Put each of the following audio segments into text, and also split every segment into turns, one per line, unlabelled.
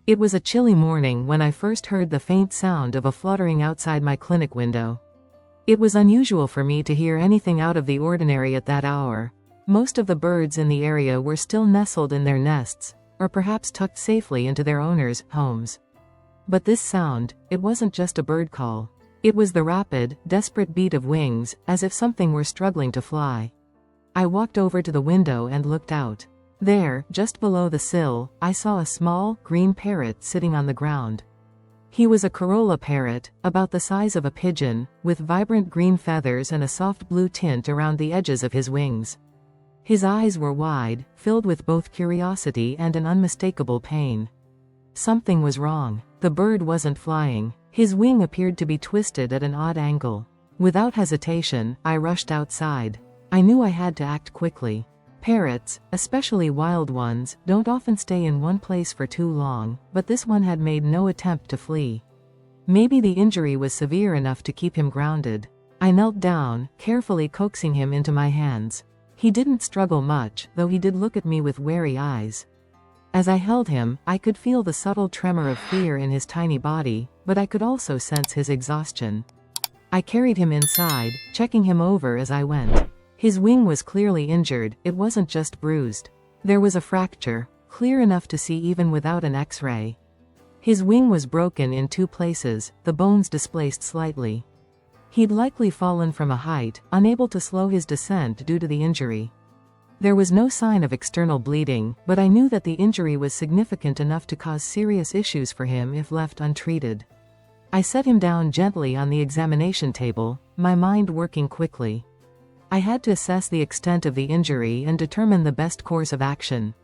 It was a chilly morning when I first heard the faint sound of a fluttering outside my clinic window. It was unusual for me to hear anything out of the ordinary at that hour. Most of the birds in the area were still nestled in their nests, or perhaps tucked safely into their owners' homes. But this sound, it wasn't just a bird call. It was the rapid, desperate beat of wings, as if something were struggling to fly. I walked over to the window and looked out. There, just below the sill, I saw a small, green parrot sitting on the ground. He was a corolla parrot, about the size of a pigeon, with vibrant green feathers and a soft blue tint around the edges of his wings. His eyes were wide, filled with both curiosity and an unmistakable pain. Something was wrong. The bird wasn't flying. His wing appeared to be twisted at an odd angle. Without hesitation, I rushed outside. I knew I had to act quickly. Parrots, especially wild ones, don't often stay in one place for too long, but this one had made no attempt to flee. Maybe the injury was severe enough to keep him grounded. I knelt down, carefully coaxing him into my hands. He didn't struggle much, though he did look at me with wary eyes. As I held him, I could feel the subtle tremor of fear in his tiny body, but I could also sense his exhaustion. I carried him inside, checking him over as I went. His wing was clearly injured, it wasn't just bruised. There was a fracture, clear enough to see even without an X-ray. His wing was broken in 2 places, the bones displaced slightly. He'd likely fallen from a height, unable to slow his descent due to the injury. There was no sign of external bleeding, but I knew that the injury was significant enough to cause serious issues for him if left untreated. I set him down gently on the examination table, my mind working quickly. I had to assess the extent of the injury and determine the best course of action.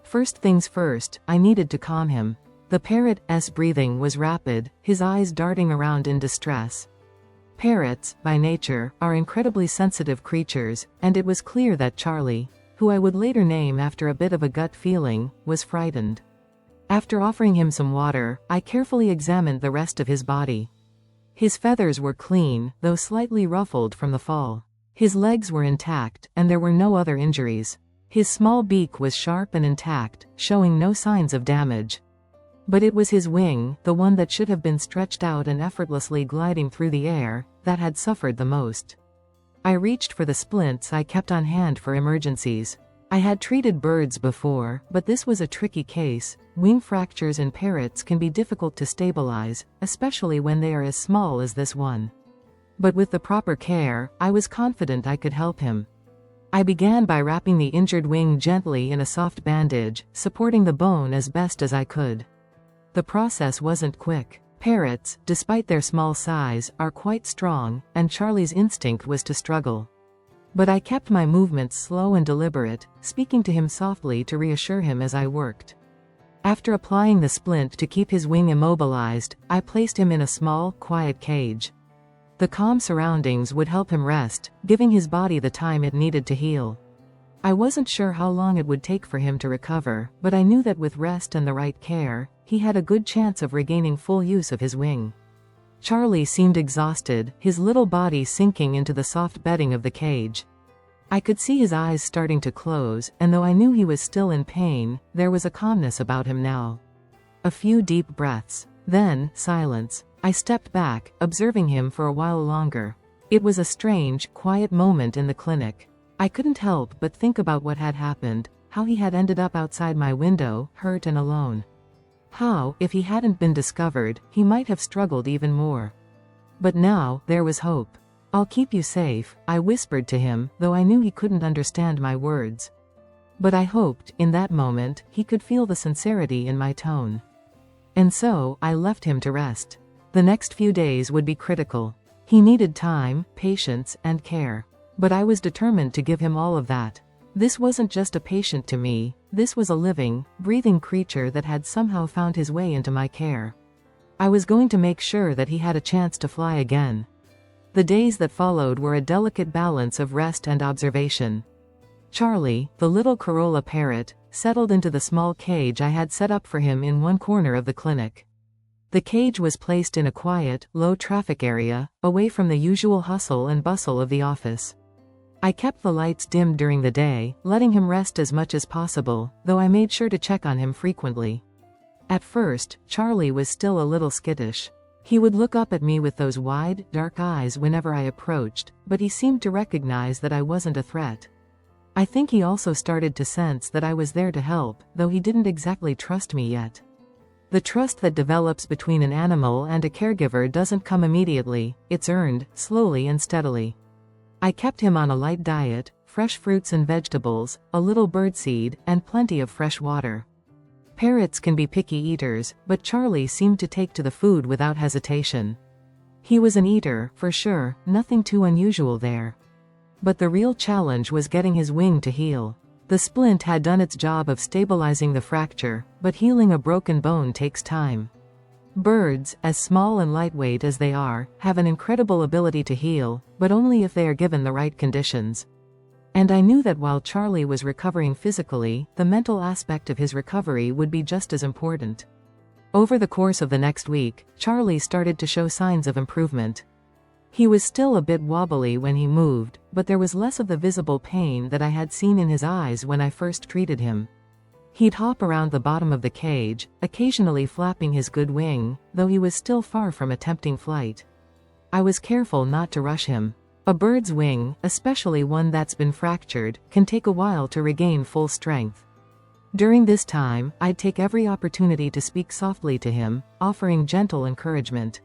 First things first, I needed to calm him. The parrot's breathing was rapid, his eyes darting around in distress. Parrots, by nature, are incredibly sensitive creatures, and it was clear that Charlie, who I would later name after a bit of a gut feeling, was frightened. After offering him some water, I carefully examined the rest of his body. His feathers were clean, though slightly ruffled from the fall. His legs were intact, and there were no other injuries. His small beak was sharp and intact, showing no signs of damage. But it was his wing, the one that should have been stretched out and effortlessly gliding through the air, that had suffered the most. I reached for the splints I kept on hand for emergencies. I had treated birds before, but this was a tricky case. Wing fractures in parrots can be difficult to stabilize, especially when they are as small as this one. But with the proper care, I was confident I could help him. I began by wrapping the injured wing gently in a soft bandage, supporting the bone as best as I could. The process wasn't quick. Parrots, despite their small size, are quite strong, and Charlie's instinct was to struggle. But I kept my movements slow and deliberate, speaking to him softly to reassure him as I worked. After applying the splint to keep his wing immobilized, I placed him in a small, quiet cage. The calm surroundings would help him rest, giving his body the time it needed to heal. I wasn't sure how long it would take for him to recover, but I knew that with rest and the right care, he had a good chance of regaining full use of his wing. Charlie seemed exhausted, his little body sinking into the soft bedding of the cage. I could see his eyes starting to close, and though I knew he was still in pain, there was a calmness about him now. A few deep breaths. Then, silence. I stepped back, observing him for a while longer. It was a strange, quiet moment in the clinic. I couldn't help but think about what had happened, how he had ended up outside my window, hurt and alone. How, if he hadn't been discovered, he might have struggled even more. But now, there was hope. "I'll keep you safe," I whispered to him, though I knew he couldn't understand my words. But I hoped, in that moment, he could feel the sincerity in my tone. And so, I left him to rest. The next few days would be critical. He needed time, patience, and care. But I was determined to give him all of that. This wasn't just a patient to me, this was a living, breathing creature that had somehow found his way into my care. I was going to make sure that he had a chance to fly again. The days that followed were a delicate balance of rest and observation. Charlie, the little corolla parrot, settled into the small cage I had set up for him in one corner of the clinic. The cage was placed in a quiet, low-traffic area, away from the usual hustle and bustle of the office. I kept the lights dimmed during the day, letting him rest as much as possible, though I made sure to check on him frequently. At first, Charlie was still a little skittish. He would look up at me with those wide, dark eyes whenever I approached, but he seemed to recognize that I wasn't a threat. I think he also started to sense that I was there to help, though he didn't exactly trust me yet. The trust that develops between an animal and a caregiver doesn't come immediately, it's earned, slowly and steadily. I kept him on a light diet, fresh fruits and vegetables, a little birdseed, and plenty of fresh water. Parrots can be picky eaters, but Charlie seemed to take to the food without hesitation. He was an eater, for sure, nothing too unusual there. But the real challenge was getting his wing to heal. The splint had done its job of stabilizing the fracture, but healing a broken bone takes time. Birds, as small and lightweight as they are, have an incredible ability to heal, but only if they are given the right conditions. And I knew that while Charlie was recovering physically, the mental aspect of his recovery would be just as important. Over the course of the next week, Charlie started to show signs of improvement. He was still a bit wobbly when he moved, but there was less of the visible pain that I had seen in his eyes when I first treated him. He'd hop around the bottom of the cage, occasionally flapping his good wing, though he was still far from attempting flight. I was careful not to rush him. A bird's wing, especially one that's been fractured, can take a while to regain full strength. During this time, I'd take every opportunity to speak softly to him, offering gentle encouragement.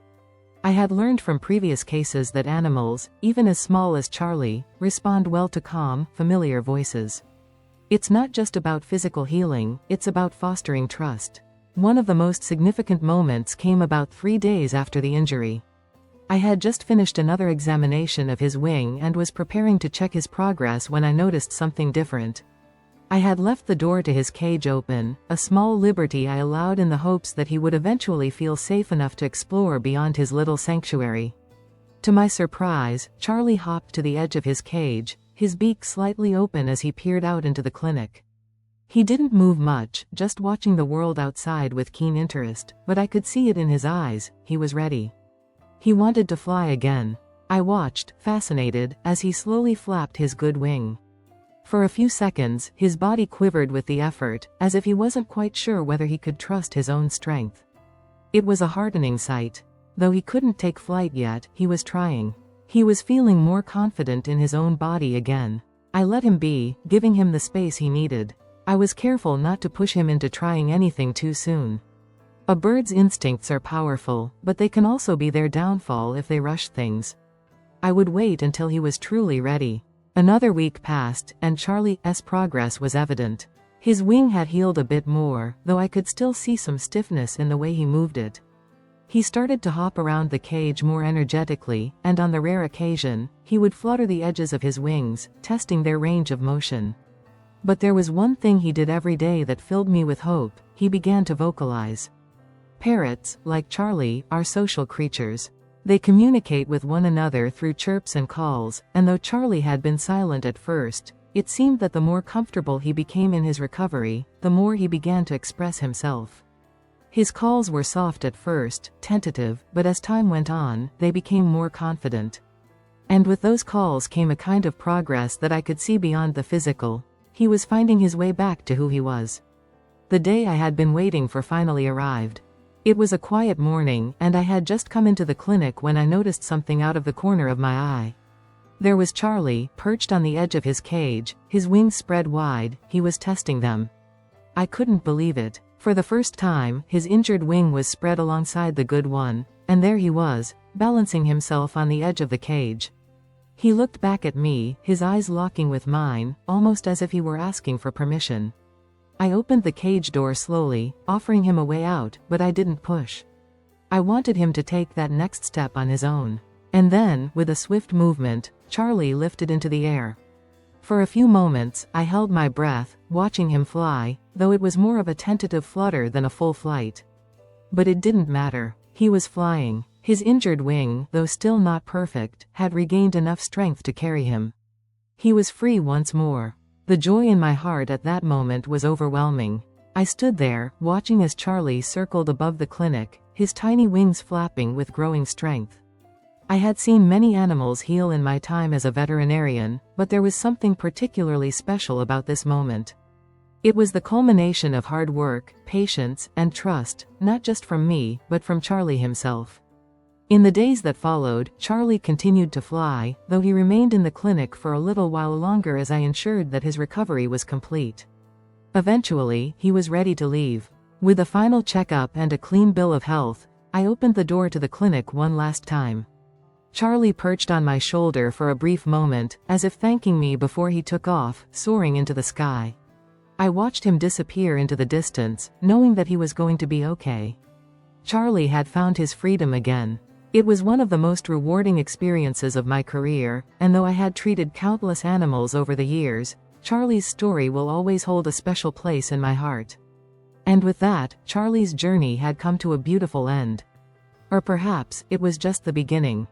I had learned from previous cases that animals, even as small as Charlie, respond well to calm, familiar voices. It's not just about physical healing, it's about fostering trust. One of the most significant moments came about 3 days after the injury. I had just finished another examination of his wing and was preparing to check his progress when I noticed something different. I had left the door to his cage open, a small liberty I allowed in the hopes that he would eventually feel safe enough to explore beyond his little sanctuary. To my surprise, Charlie hopped to the edge of his cage, his beak slightly open as he peered out into the clinic. He didn't move much, just watching the world outside with keen interest, but I could see it in his eyes, he was ready. He wanted to fly again. I watched, fascinated, as he slowly flapped his good wing. For a few seconds, his body quivered with the effort, as if he wasn't quite sure whether he could trust his own strength. It was a heartening sight. Though he couldn't take flight yet, he was trying. He was feeling more confident in his own body again. I let him be, giving him the space he needed. I was careful not to push him into trying anything too soon. A bird's instincts are powerful, but they can also be their downfall if they rush things. I would wait until he was truly ready. Another week passed, and Charlie's progress was evident. His wing had healed a bit more, though I could still see some stiffness in the way he moved it. He started to hop around the cage more energetically, and on the rare occasion, he would flutter the edges of his wings, testing their range of motion. But there was one thing he did every day that filled me with hope: he began to vocalize. Parrots, like Charlie, are social creatures. They communicate with one another through chirps and calls, and though Charlie had been silent at first, it seemed that the more comfortable he became in his recovery, the more he began to express himself. His calls were soft at first, tentative, but as time went on, they became more confident. And with those calls came a kind of progress that I could see beyond the physical. He was finding his way back to who he was. The day I had been waiting for finally arrived. It was a quiet morning, and I had just come into the clinic when I noticed something out of the corner of my eye. There was Charlie, perched on the edge of his cage, his wings spread wide. He was testing them. I couldn't believe it. For the first time, his injured wing was spread alongside the good one, and there he was, balancing himself on the edge of the cage. He looked back at me, his eyes locking with mine, almost as if he were asking for permission. I opened the cage door slowly, offering him a way out, but I didn't push. I wanted him to take that next step on his own. And then, with a swift movement, Charlie lifted into the air. For a few moments, I held my breath, watching him fly, though it was more of a tentative flutter than a full flight. But it didn't matter. He was flying. His injured wing, though still not perfect, had regained enough strength to carry him. He was free once more. The joy in my heart at that moment was overwhelming. I stood there, watching as Charlie circled above the clinic, his tiny wings flapping with growing strength. I had seen many animals heal in my time as a veterinarian, but there was something particularly special about this moment. It was the culmination of hard work, patience, and trust, not just from me, but from Charlie himself. In the days that followed, Charlie continued to fly, though he remained in the clinic for a little while longer as I ensured that his recovery was complete. Eventually, he was ready to leave. With a final checkup and a clean bill of health, I opened the door to the clinic one last time. Charlie perched on my shoulder for a brief moment, as if thanking me before he took off, soaring into the sky. I watched him disappear into the distance, knowing that he was going to be okay. Charlie had found his freedom again. It was one of the most rewarding experiences of my career, and though I had treated countless animals over the years, Charlie's story will always hold a special place in my heart. And with that, Charlie's journey had come to a beautiful end. Or perhaps, it was just the beginning.